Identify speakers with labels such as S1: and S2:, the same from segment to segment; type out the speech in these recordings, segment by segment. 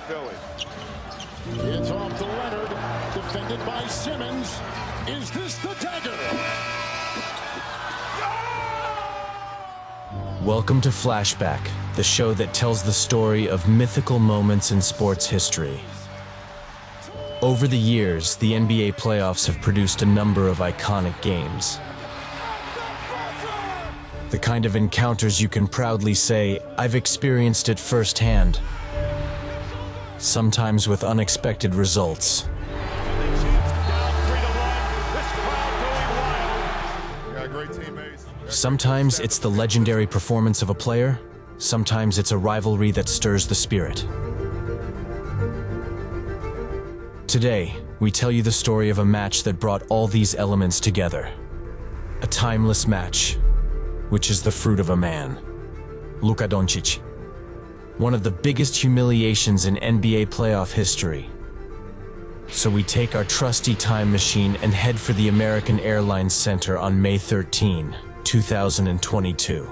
S1: Philly.
S2: It's off to Leonard, defended by Simmons. Is this the dagger?
S3: Welcome to Flashback, the show that tells the story of mythical moments in sports history. Over the years, the NBA playoffs have produced a number of iconic games. The kind of encounters you can proudly say, "I've experienced it firsthand." Sometimes with unexpected results. Sometimes it's the legendary performance of a player, sometimes it's a rivalry that stirs the spirit. Today, we tell you the story of a match that brought all these elements together. A timeless match, which is the fruit of a man. Luka Dončić. One of the biggest humiliations in NBA playoff history. So we take our trusty time machine and head for the American Airlines Center on May 13, 2022.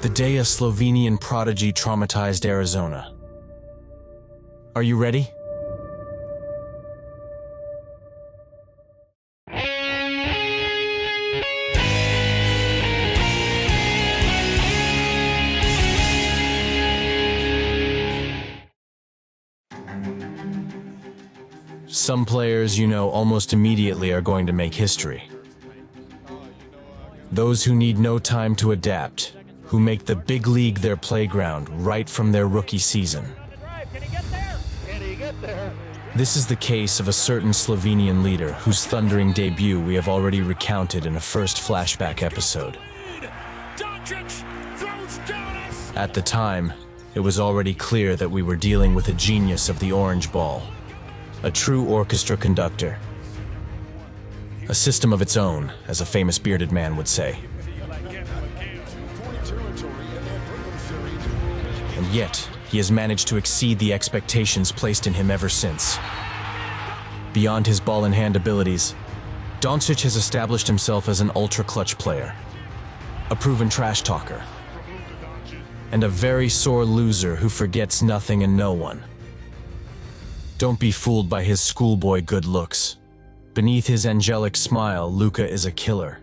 S3: The day a Slovenian prodigy traumatized Arizona. Are you ready? Some players you know almost immediately are going to make history. Those who need no time to adapt, who make the big league their playground right from their rookie season. This is the case of a certain Slovenian leader whose thundering debut we have already recounted in a first flashback episode. At the time, it was already clear that we were dealing with a genius of the orange ball. A true orchestra conductor. A system of its own, as a famous bearded man would say. And yet, he has managed to exceed the expectations placed in him ever since. Beyond his ball-in-hand abilities, Dončić has established himself as an ultra-clutch player, a proven trash talker, and a very sore loser who forgets nothing and no one. Don't be fooled by his schoolboy good looks. Beneath his angelic smile, Luka is a killer.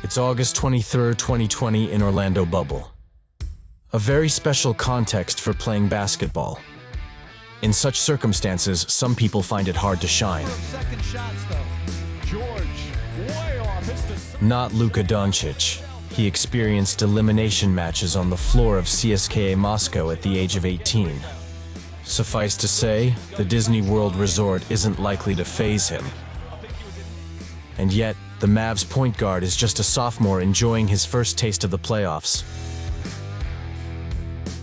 S3: It's August 23, 2020 in Orlando bubble. A very special context for playing basketball. In such circumstances, some people find it hard to shine. Not Luka Dončić. He experienced elimination matches on the floor of CSKA Moscow at the age of 18. Suffice to say, the Disney World Resort isn't likely to faze him. And yet, the Mavs point guard is just a sophomore enjoying his first taste of the playoffs.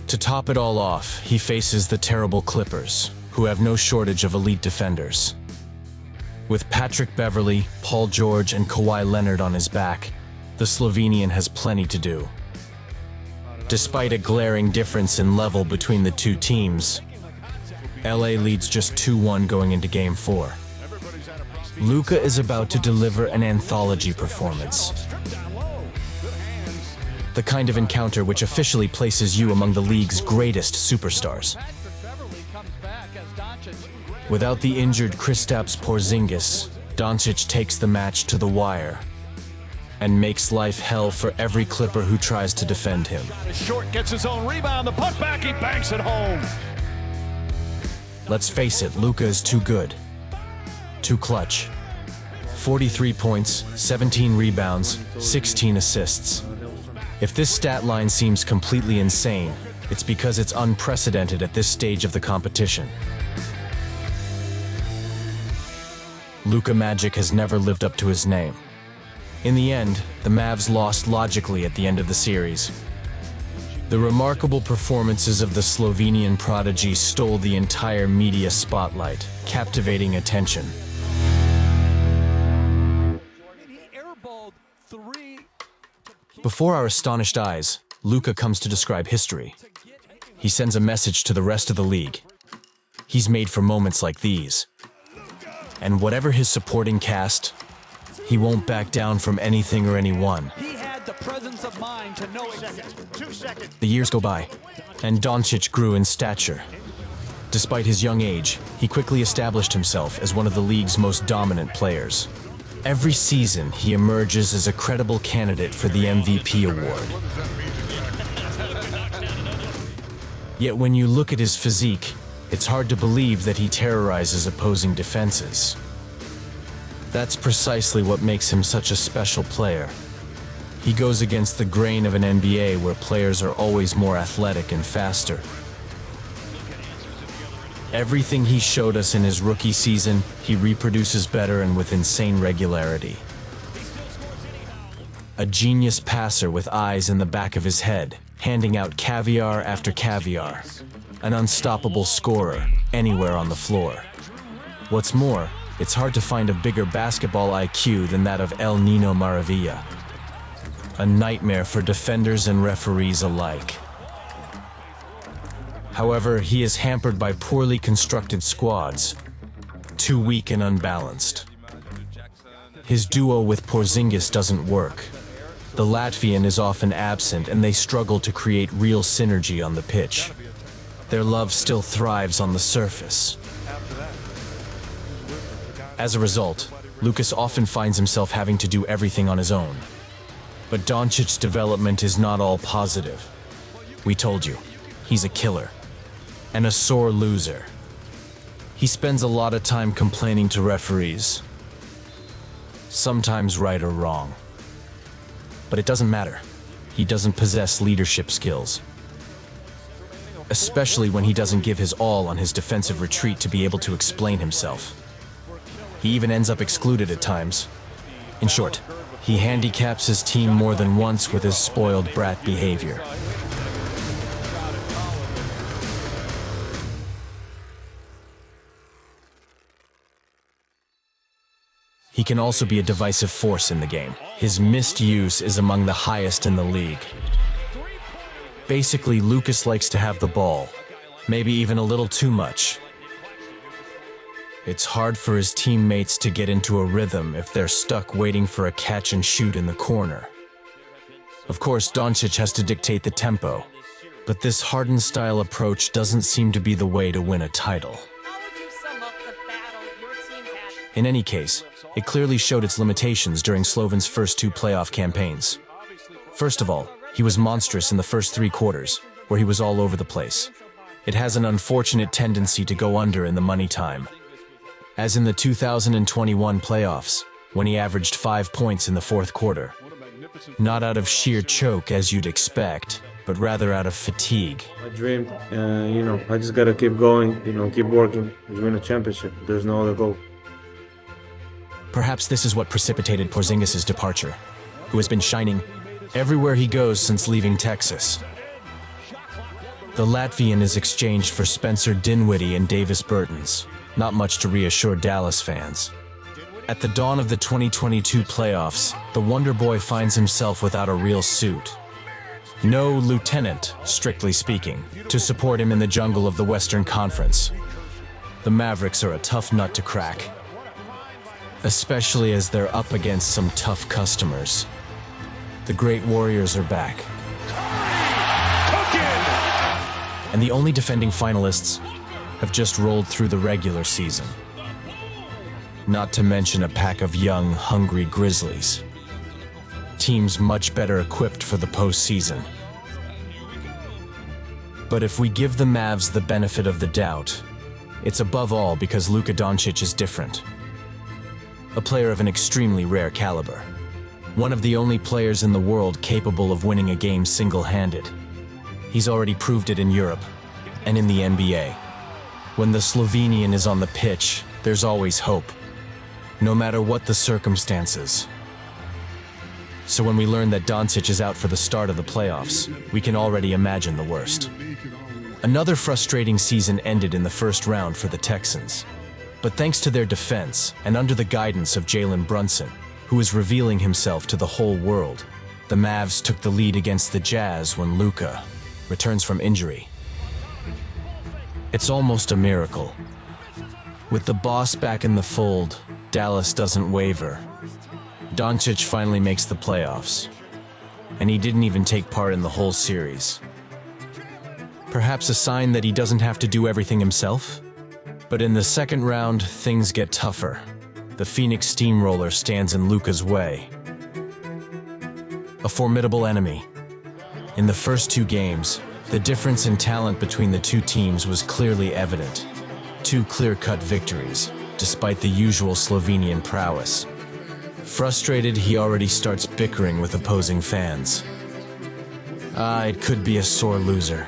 S3: To top it all off, he faces the terrible Clippers, who have no shortage of elite defenders. With Patrick Beverley, Paul George, and Kawhi Leonard on his back, the Slovenian has plenty to do. Despite a glaring difference in level between the two teams, LA leads just 2-1 going into Game 4. Luka is about to deliver an anthology performance. The kind of encounter which officially places you among the league's greatest superstars. Without the injured Kristaps Porzingis, Dončić takes the match to the wire and makes life hell for every Clipper who tries to defend him.
S2: Short gets his own rebound, the put back, he banks it home.
S3: Let's face it, Luka is too good. Too clutch. 43 points, 17 rebounds, 16 assists. If this stat line seems completely insane, it's because it's unprecedented at this stage of the competition. Luka Magic has never lived up to his name. In the end, the Mavs lost logically at the end of the series. The remarkable performances of the Slovenian prodigy stole the entire media spotlight, captivating attention. Before our astonished eyes, Luka comes to describe history. He sends a message to the rest of the league. He's made for moments like these. And whatever his supporting cast, He won't back down from anything or anyone.
S1: He had the presence of mind to know exactly.
S2: 2 seconds.
S3: The years go by, and Dončić grew in stature. Despite his young age, he quickly established himself as one of the league's most dominant players. Every season, he emerges as a credible candidate for the MVP award. Yet when you look at his physique, it's hard to believe that he terrorizes opposing defenses. That's precisely what makes him such a special player. He goes against the grain of an NBA where players are always more athletic and faster. Everything he showed us in his rookie season, he reproduces better and with insane regularity. A genius passer with eyes in the back of his head, handing out caviar after caviar. An unstoppable scorer, anywhere on the floor. What's more, it's hard to find a bigger basketball IQ than that of El Nino Maravilla. A nightmare for defenders and referees alike. However, he is hampered by poorly constructed squads, too weak and unbalanced. His duo with Porzingis doesn't work. The Latvian is often absent and they struggle to create real synergy on the pitch. Their love still thrives on the surface. As a result, Lucas often finds himself having to do everything on his own. But Dončić's development is not all positive. We told you, he's a killer. And a sore loser. He spends a lot of time complaining to referees. Sometimes right or wrong. But it doesn't matter. He doesn't possess leadership skills. Especially when he doesn't give his all on his defensive retreat to be able to explain himself. He even ends up excluded at times. In short, he handicaps his team more than once with his spoiled brat behavior. He can also be a divisive force in the game. His misuse is among the highest in the league. Basically, Lucas likes to have the ball, maybe even a little too much. It's hard for his teammates to get into a rhythm if they're stuck waiting for a catch and shoot in the corner. Of course, Dončić has to dictate the tempo, but this hardened-style approach doesn't seem to be the way to win a title.
S4: How would you sum up the battle your team had?
S3: In any case, it clearly showed its limitations during Sloven's first 2 playoff campaigns. First of all, he was monstrous in the first 3 quarters, where he was all over the place. It has an unfortunate tendency to go under in the money time. As in the 2021 playoffs, when he averaged 5 points in the 4th quarter. Not out of sheer choke as you'd expect, but rather out of fatigue.
S5: I dreamed, I just gotta keep going, keep working, to win a championship. There's no other goal.
S3: Perhaps this is what precipitated Porzingis' departure, who has been shining everywhere he goes since leaving Texas. The Latvian is exchanged for Spencer Dinwiddie and Davis Bertans. Not much to reassure Dallas fans. At the dawn of the 2022 playoffs, the Wonder Boy finds himself without a real suit. No lieutenant, strictly speaking, to support him in the jungle of the Western Conference. The Mavericks are a tough nut to crack, especially as they're up against some tough customers. The Great Warriors are back. And the only defending finalists have just rolled through the regular season. Not to mention a pack of young, hungry Grizzlies. Teams much better equipped for the postseason. But if we give the Mavs the benefit of the doubt, it's above all because Luka Dončić is different. A player of an extremely rare caliber. One of the only players in the world capable of winning a game single-handed. He's already proved it in Europe and in the NBA. When the Slovenian is on the pitch, there's always hope, no matter what the circumstances. So when we learn that Dončić is out for the start of the playoffs, we can already imagine the worst. Another frustrating season ended in the first round for the Texans. But thanks to their defense, and under the guidance of Jalen Brunson, who is revealing himself to the whole world, the Mavs took the lead against the Jazz when Luka returns from injury. It's almost a miracle. With the boss back in the fold, Dallas doesn't waver. Dončić finally makes the playoffs, and he didn't even take part in the whole series. Perhaps a sign that he doesn't have to do everything himself? But in the second round, things get tougher. The Phoenix Steamroller stands in Luka's way. A formidable enemy. In the first two games, the difference in talent between the two teams was clearly evident. Two clear-cut victories, despite the usual Slovenian prowess. Frustrated, he already starts bickering with opposing fans. It could be a sore loser.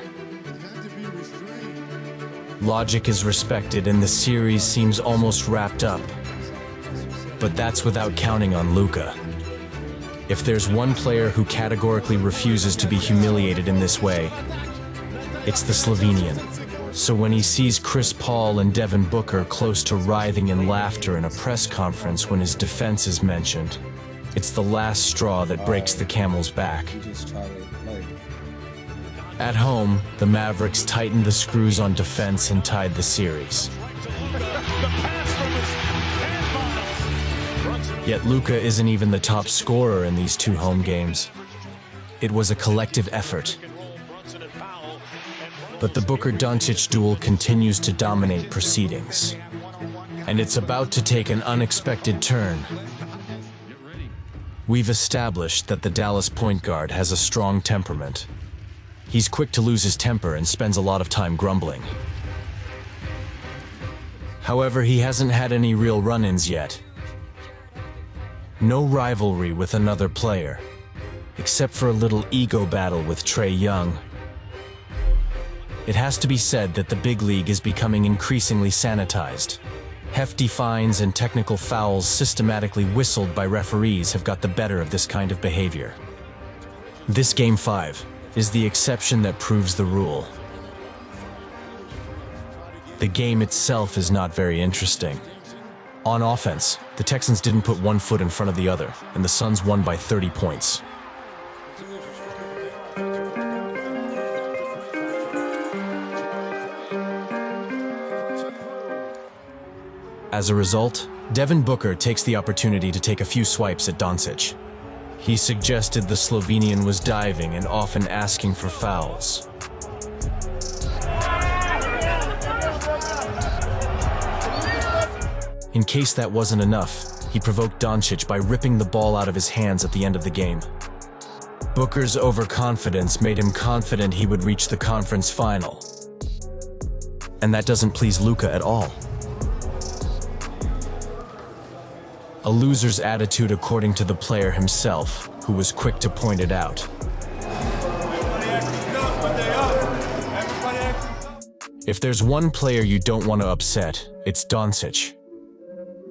S3: Logic is respected and the series seems almost wrapped up. But that's without counting on Luka. If there's one player who categorically refuses to be humiliated in this way, it's the Slovenian. So when he sees Chris Paul and Devin Booker close to writhing in laughter in a press conference when his defense is mentioned, it's the last straw that breaks the camel's back. At home, the Mavericks tightened the screws on defense and tied the series. Yet Luka isn't even the top scorer in these two home games. It was a collective effort. But the Booker-Dončić duel continues to dominate proceedings. And it's about to take an unexpected turn. We've established that the Dallas point guard has a strong temperament. He's quick to lose his temper and spends a lot of time grumbling. However, he hasn't had any real run-ins yet. No rivalry with another player, except for a little ego battle with Trae Young. It has to be said that the big league is becoming increasingly sanitized. Hefty fines and technical fouls systematically whistled by referees have got the better of this kind of behavior. This Game 5 is the exception that proves the rule. The game itself is not very interesting. On offense, the Texans didn't put one foot in front of the other, and the Suns won by 30 points. As a result, Devin Booker takes the opportunity to take a few swipes at Dončić. He suggested the Slovenian was diving and often asking for fouls. In case that wasn't enough, he provoked Dončić by ripping the ball out of his hands at the end of the game. Booker's overconfidence made him confident he would reach the conference final. And that doesn't please Luka at all. A loser's attitude according to the player himself, who was quick to point it out. If there's one player you don't want to upset, it's Dončić.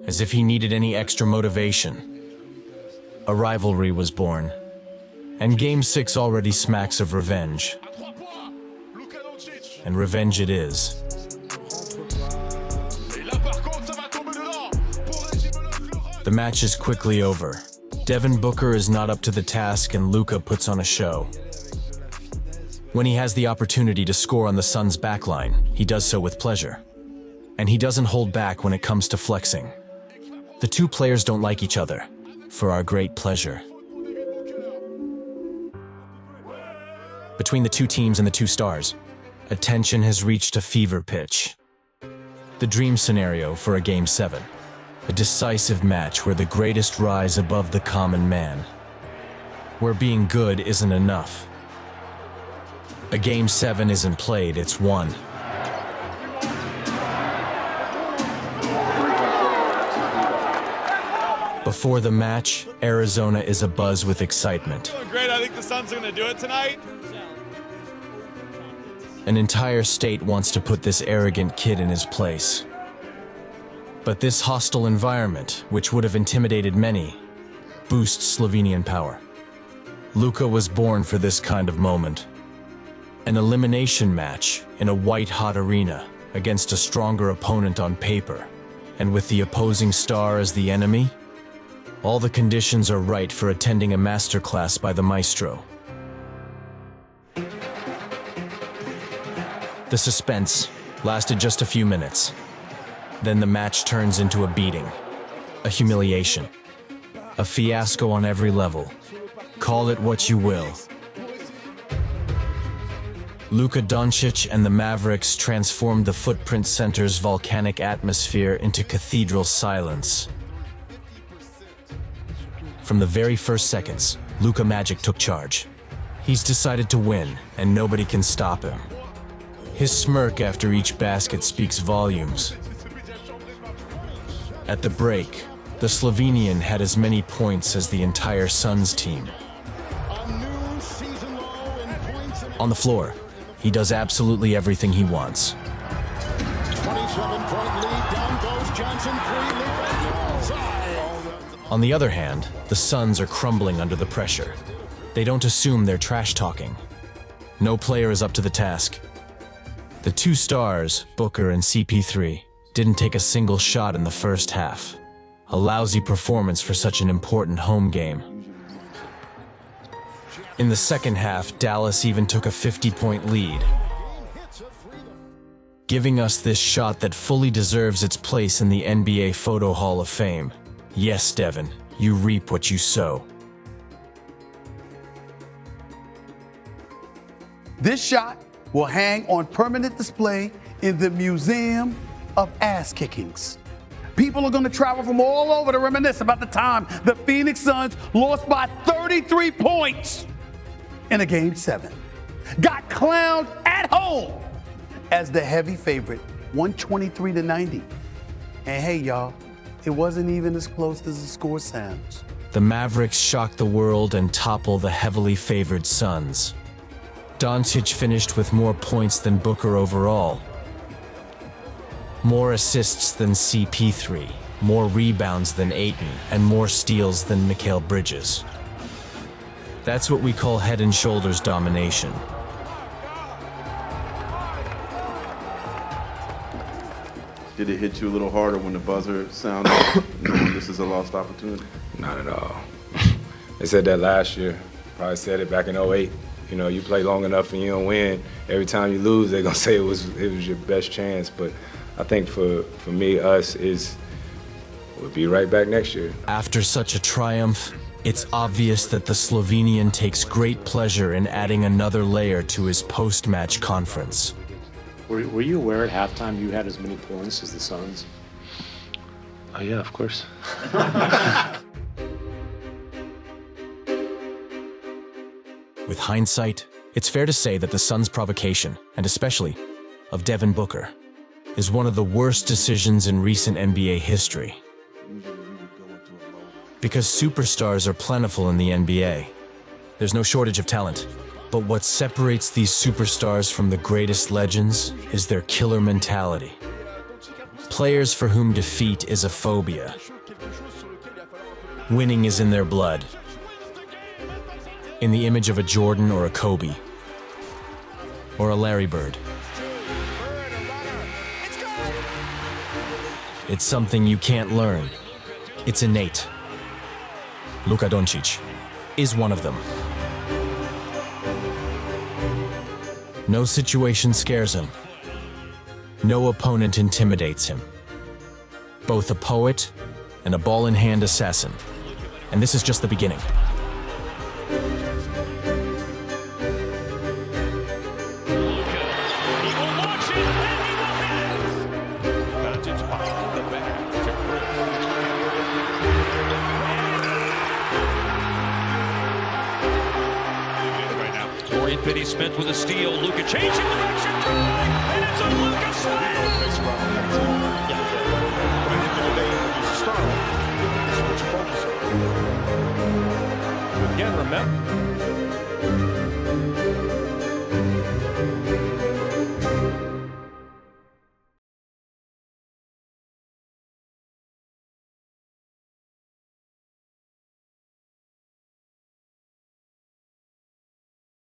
S3: As if he needed any extra motivation. A rivalry was born. And Game 6 already smacks of revenge. And revenge it is. The match is quickly over. Devin Booker is not up to the task and Luka puts on a show. When he has the opportunity to score on the Suns' backline, he does so with pleasure. And he doesn't hold back when it comes to flexing. The two players don't like each other, for our great pleasure. Between the two teams and the two stars, attention has reached a fever pitch. The dream scenario for a Game 7. A decisive match where the greatest rise above the common man. Where being good isn't enough. A Game 7 isn't played, it's won. Before the match, Arizona is abuzz with excitement.
S6: Great, I think the Suns are going to do it tonight.
S3: An entire state wants to put this arrogant kid in his place. But this hostile environment, which would have intimidated many, boosts Slovenian power. Luka was born for this kind of moment. An elimination match in a white-hot arena against a stronger opponent on paper, and with the opposing star as the enemy, all the conditions are right for attending a masterclass by the maestro. The suspense lasted just a few minutes. Then the match turns into a beating, a humiliation. A fiasco on every level. Call it what you will. Luka Dončić and the Mavericks transformed the Footprint Center's volcanic atmosphere into cathedral silence. From the very first seconds, Luka Magic took charge. He's decided to win, and nobody can stop him. His smirk after each basket speaks volumes. At the break, the Slovenian had as many points as the entire Suns team. On the floor, he does absolutely everything he wants.
S2: 27-point lead, down goes Johnson, 3,
S3: On the other hand, the Suns are crumbling under the pressure. They don't assume they're trash-talking. No player is up to the task. The two stars, Booker and CP3, didn't take a single shot in the first half. A lousy performance for such an important home game. In the second half, Dallas even took a 50-point lead, giving us this shot that fully deserves its place in the NBA Photo Hall of Fame. Yes, Devin, you reap what you sow.
S7: This shot will hang on permanent display in the Museum of Ass Kickings. People are going to travel from all over to reminisce about the time the Phoenix Suns lost by 33 points in a Game 7. Got clowned at home as the heavy favorite, 123-90. And hey, y'all, it wasn't even as close as the score sounds.
S3: The Mavericks shock the world and topple the heavily favored Suns. Dončić finished with more points than Booker overall. More assists than CP3, more rebounds than Ayton, and more steals than Mikal Bridges. That's what we call head and shoulders domination.
S8: Did it hit you a little harder when the buzzer sounded, knowing this is a lost opportunity?
S9: Not at all. They said that last year. Probably said it back in 08. You know, you play long enough and you don't win. Every time you lose, they're gonna say it was your best chance. But I think for me, we'll be right back next year.
S3: After such a triumph, it's obvious that the Slovenian takes great pleasure in adding another layer to his post-match conference.
S10: Were you aware at halftime you had as many points as the Suns?
S11: Oh yeah, of course.
S3: With hindsight, it's fair to say that the Suns' provocation, and especially of Devin Booker, is one of the worst decisions in recent NBA history. Because superstars are plentiful in the NBA. There's no shortage of talent. But what separates these superstars from the greatest legends is their killer mentality. Players for whom defeat is a phobia. Winning is in their blood. In the image of a Jordan or a Kobe. Or a Larry Bird. It's something you can't learn. It's innate. Luka Dončić is one of them. No situation scares him. No opponent intimidates him. Both a poet and a ball-in-hand assassin. And this is just the beginning.
S12: Smith with a steal. Luka changing direction, drive, and it's a Luka slam.
S6: Again, remember.